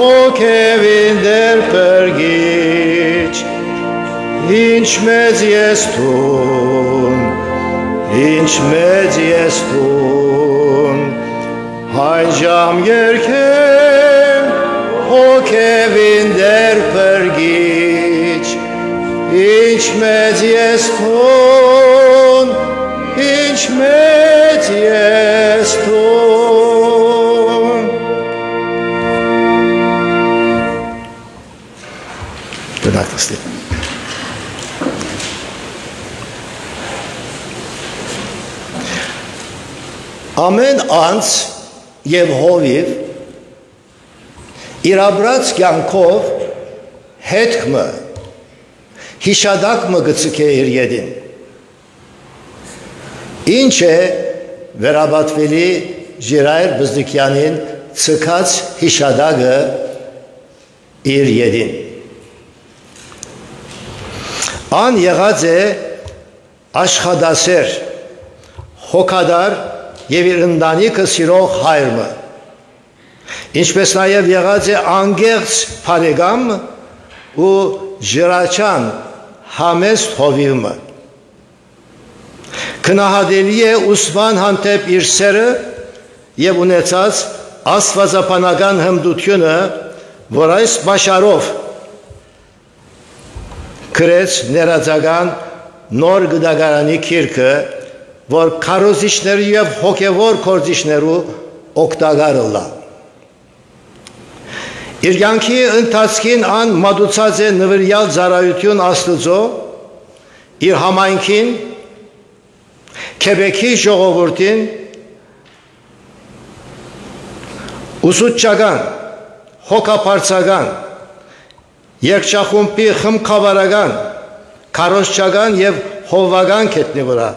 հոգևին դեր պրգիչ Ինչ մեծ ես տուն, ինչ մեծ ես տուն Այն ժամ գերքեմ հոգևին դեր պրգիչ Ինչ մեծ ես տուն, ինչ մեծ ես տուն Գնահատստի Ամեն անց և հովիվ իրաբրած կյանքով հետքմը հիշադակմը գծկե իր յետին Ինչ է վերաբատվելի Ժիրայր Բզդիկյանին ցկած հիշադակը իր յետին Ան եղած է աշխատասեր հոգադար և իր ընտանիքը սիրող հայրը Ինչպես նաև եղած է անգեղծ բարեկամ ու ժրաչան համեստ հովիվը Քնահատելի է ուսման հանդեպ իր սերը և ունեցած աստվածաբանական հմտությունը, որ այս բաշարով գրեց ներածական նոր գդագարանի գիրքը, որ քարոզիչների և հոգևոր գործիչներու օգտակար լա։ Իր կյանքի ընթացքին ան մատուցած է նվիրյալ ծառայություն Աստծո, իր համայնքին, Քեբեկի ժողովրդին, ուսուցչական, հոգապարծական, երկչախումբի խմբավարական, քարոզչական և հովվական կետնի վրա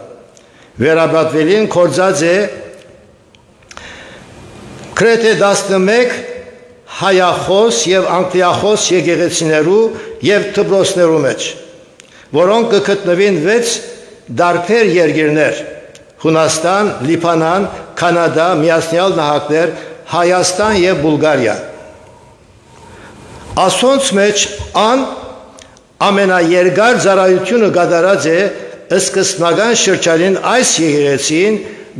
վերաբատվելին կործած է գրեթե 11 հայախոս և անգլիախոս եկեղեցիներու և դպրոցներու մեջ, որոնք կգտնվին 6 դարբեր երկիրներ՝ Հունաստան, Լիբանան, Կանադա, Միացյալ Նահանգներ, Հայաստան եւ Բուլղարիա։ Ասոնց մեջ ամենաերկար ծառայությունը կատարած է սկզբնական շրջանին այս եկեղեցին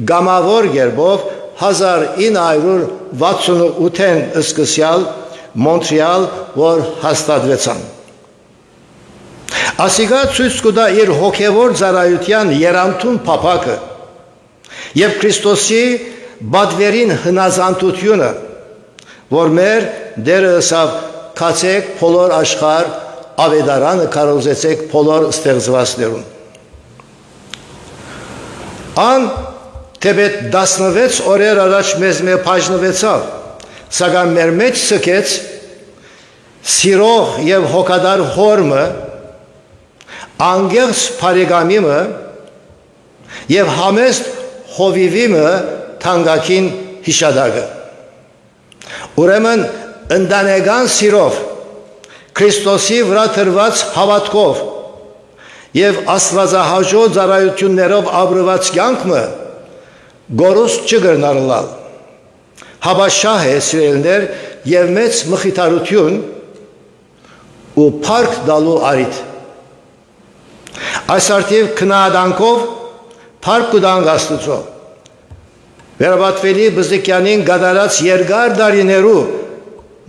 գամավոր գերբով 1968-ին սկսյալ Մոնտրեալ, որ հաստատվեցան։ Ասիգա ցույց կտա իր հոգևոր ծառայության երամտուն փափակը եւ Քրիստոսի բادվերին հնազանդությունը, որ մեր դերը ասավ կացեք բոլոր աշխարհ ավետարանը կարողացեք բոլոր ստեղծվածներուն։ Ան թեպետ 16 օրեր առաջ մեզ բաժնվեցավ, սակայն մեր մեջ սկեց սիրող եւ հոգադար հորմը, անգեղծ բարեկամիմը եւ համեստ հովիվիմը թանկագին հիշադակը։ Ուրեմն ընտանեկան սիրով, Քրիստոսի վրա դրված հավատքով եւ աստվածահաճո ծառայություններով ապրված կյանքը գորուստ չգրնալալ, հավաշահ է սիրելներ եւ մեծ մխիթարություն ու փառք դալու արիթ։ Այս արդիվ քննադանքով փառք կտանք Աստծո։ Վերաբատվելի Բզդիկյանին գդարած երկար դարիներու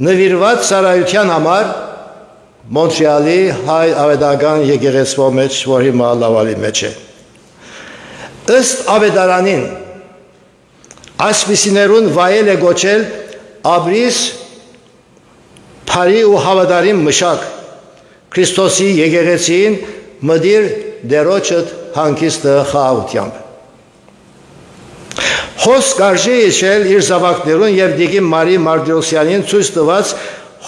նվիրված ծառայության համար Մոնտրեալի հայ ավետական եկեղեցու մեջ, որ հիմա լավալի մեջ է։ Ըստ ավետարանին այսպիսիներուն վայել է գոչել Աբրիս Փարի ու հավատարիմ մշակ Քրիստոսի եկեղեցին մդիր դերոջդ հանգիստը խաղաղությամբ։ Հոս կարժի իշել իր զավակներուն եւ Դիգի Մարի Մարտիրոսյանին ցույց տված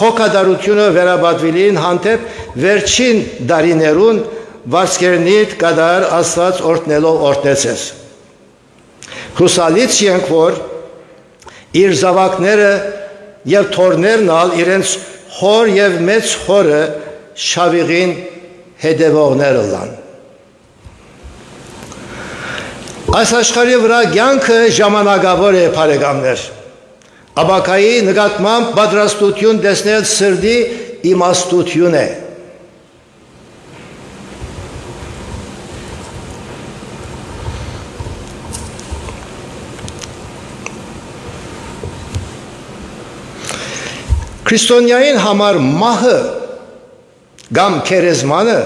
հոգադարությունը վերաբատվելին հանդեպ վերջին դարիներուն վարձկերնիտ կդար Աստված օրտնելով օրտնեցես։ Հուսալից ենք, որ իր զավակները եւ թորներն ալ իրենց հոր եւ մեծ հորը շավիղին հետևողները լան։ Այս աշխարհի վրա կյանքը ժամանակավոր է, բարեկամներ։ Աբակայի նկատմամբ պատրաստություն տեսնել սրտի իմաստություն է։ Քրիստոնյային համար մահը կամ քերեզմանը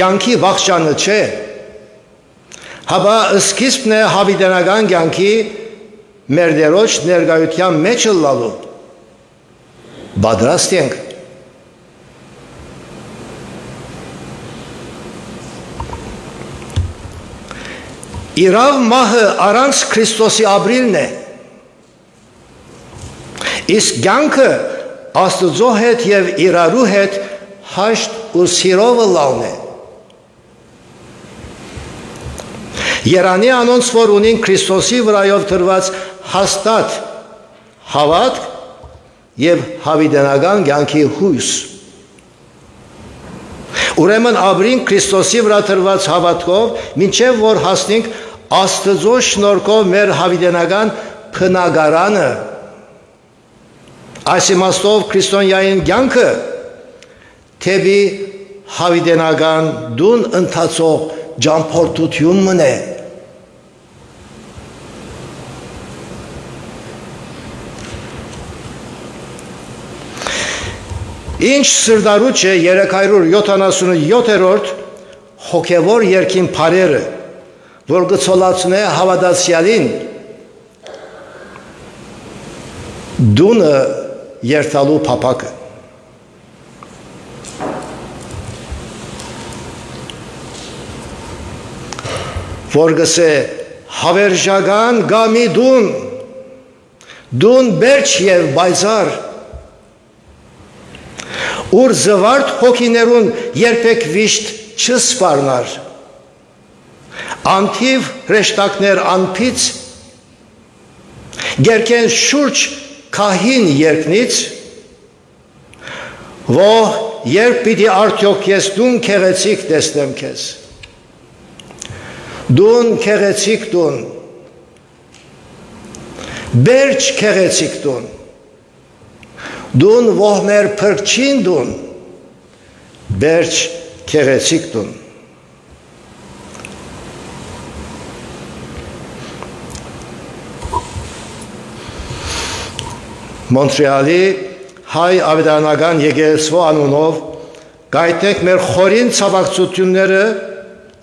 կյանքի վախճանը չէ, հաբա սկիզբն է հավիտենական կյանքի մեր դերոջ ներկայության մեջ լալու։ Պատրաստ ենք։ Իրավ մահը առանց Քրիստոսի ապրիլն է։ Իսկ կյանքը Աստծո հետ եւ իրարու հետ հաշտ ու սիրով լալն է։ Երանի անոնց, որ ունին Քրիստոսի վրայով դրված հաստատ հավատք եւ հավիտենական կյանքի հույս։ Ուրեմն ապրին Քրիստոսի վրա դրված հավատքով, մինչև որ հասնենք Աստծո շնորհքով մեր հավիտենական բնակարանը։ Այս իմաստով քրիստոնյային կյանքը թեպի հավիտենական դուն ընթացող ճամփորդությունն է։ Ինչ սրդարուչ է 377-րդ հոգևոր երկին բարերը, որ գցոլացնե հավատացյալին դունը երթալու փափակը։ Որ գսե հավերժական գամի դուն բերջ եւ բայզար, ուր զվարդ հոգիներուն երբեք վիշտ չսպարնար, անթիվ հրեշտակներ անփից, գերքեն շուրջ քահին երկնից, ո երբ պիտի արդյոք ես դուն քեղեցիկ տեսնեմ քեզ, դուն քեղեցիկ դուն, Berç քեղեցիկ տուն։ Դուն ոհմեր փրկչին դուն։ Berç քեղեցիկ տուն։ Մոնտրեալի հայ ավետարանական եկեղեցու անունով գայթենք մեր խորին ցավակցությունները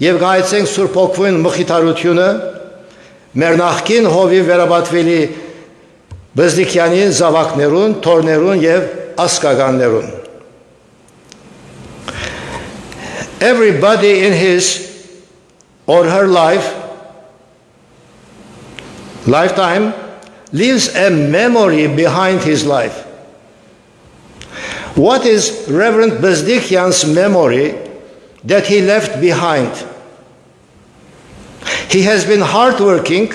եւ գայցենք Սուրբ Հոգին մխիթարությունը մեր նախկին հովի վերաբատվելի Բզդիկյանին զավակներուն, թորներուն եւ ասկականներուն. Everybody in his or her lifetime leaves a memory behind his life. What is Reverend Bezdikian's memory that he left behind? He has been hardworking,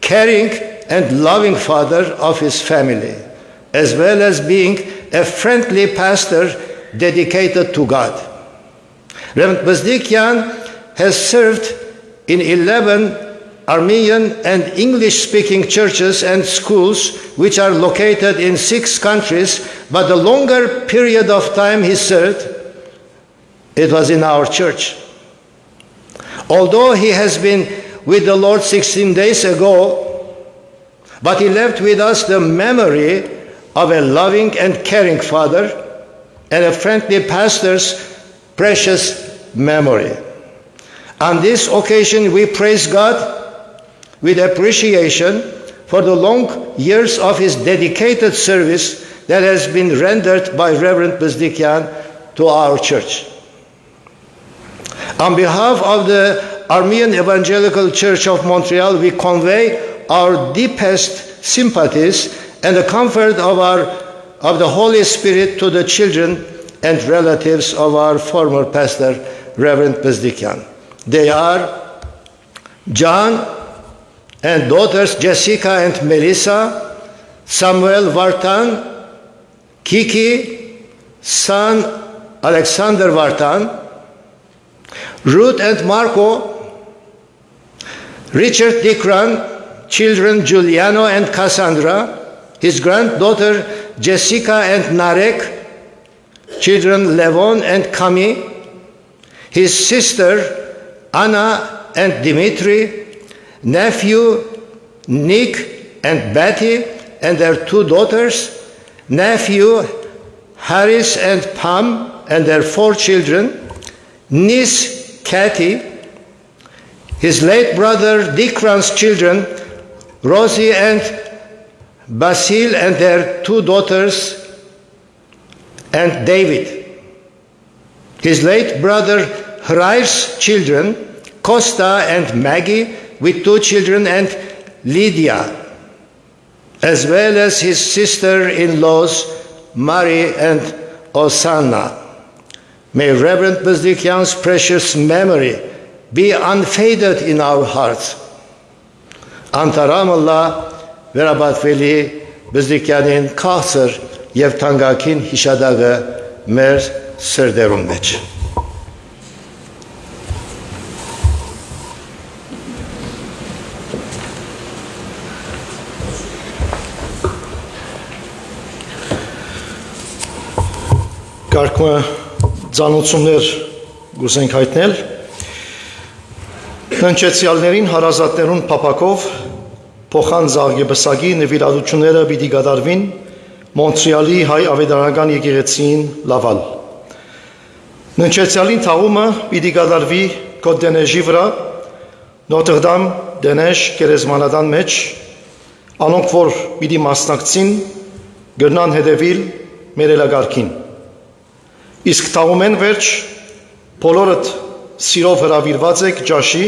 caring, and loving father of his family, as well as being a friendly pastor dedicated to God. Reverend Bezdikian has served in 11 Armenian and English-speaking churches and schools which are located in 6 countries, but the longer period of time he served, it was in our church. Although he has been with the Lord 16 days ago, but he left with us the memory of a loving and caring father and a friendly pastor's precious memory. On this occasion, we praise God with appreciation for the long years of his dedicated service that has been rendered by Reverend Bezdikian to our church. On behalf of the Armenian Evangelical Church of Montreal, we convey our deepest sympathies and the comfort of the Holy Spirit to the children and relatives of our former pastor, Reverend Bezdikian. They are John and daughters Jessica and Melissa, Samuel Vartan, Kiki, son Alexander Vartan, Ruth and Marco, Richard Dikran, children Giuliano and Cassandra, his granddaughter Jessica and Narek, children Levon and Kami, his sister Anna and Dimitri, nephew Nick and Betty and their 2 daughters, nephew Harris and Pam and their 4 children, niece Kathy, his late brother Dikran's children, Rosie and Basil and their 2 daughters, and David, his late brother Hrair's children, Costa and Maggie, with 2 children, and Lydia, as well as his sister-in-laws, Mary and Osanna. May Reverend Bezdikian's precious memory be unfaded in our hearts. Անտարամ Allah վերաբատվելի Bezdikianin քաղցր եւ թանկագին հիշադակը մեր սրտերում մեջ։ Կարգումը ծանոթություններ գուզենք հայտնել Ննչեցյալներին հարազատներուն փապակով փոխան զարգեբսագի նվիրատությունները պիտի կատարվին Մոնտրեալի հայ ավետարանական եկեղեցին լավալ Ննչեցյալին թաղումը պիտի կատարվի Կոտ-դենեժի վրա Նոտրդամ դենեժ գերեզմանատան մեջ անոնք որ պիտի մասնակցին գրնան հետևիլ մեր ελագարքին Իսկ թաղումեն վերջ բոլորդ սիրով հրավիրված եք ջաշի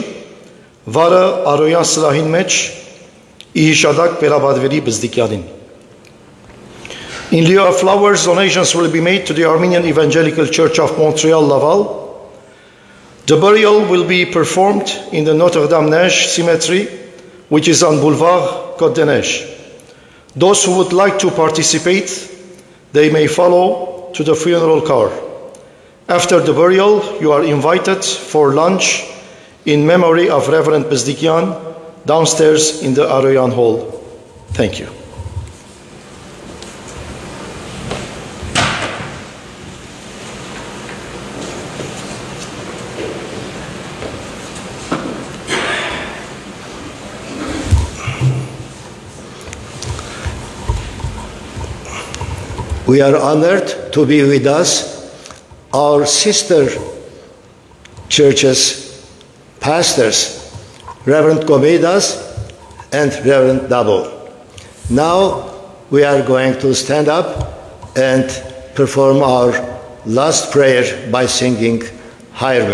վարը Արոյան սրահին մեջ իհիշադակ վերաբադվերի Bezdikianin In lieu of flowers, donations will be made to the Armenian Evangelical Church of Montreal, Laval. The burial will be performed in the Notre-Dame-Neige cemetery, which is on Boulevard Côte-des-Neiges. Those who would like to participate, they may follow to the funeral car. After the burial, you are invited for lunch in memory of Reverend Bezdikian downstairs in the Aroyan Hall. Thank you. We are honored to be with us, our sister churches, pastors, Reverend Gomidas and Reverend Dabo. Now we are going to stand up and perform our last prayer by singing Hayr.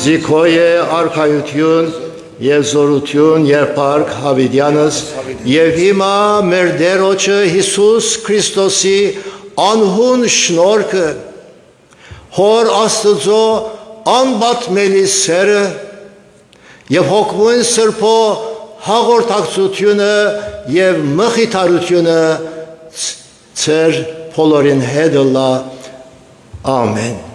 Զիքոյե արքայություն եւ զորություն երբարք Հավիդյանս եւ հիմա մեր Տերոջը Հիսուս Քրիստոսի անհուն շնորհքը Հոր Աստծո անբատմելի սերը եւ հոգուն Սրբո հաղորդակցությունը եւ մխիթարությունը ծեր բոլորին հետ լա ամեն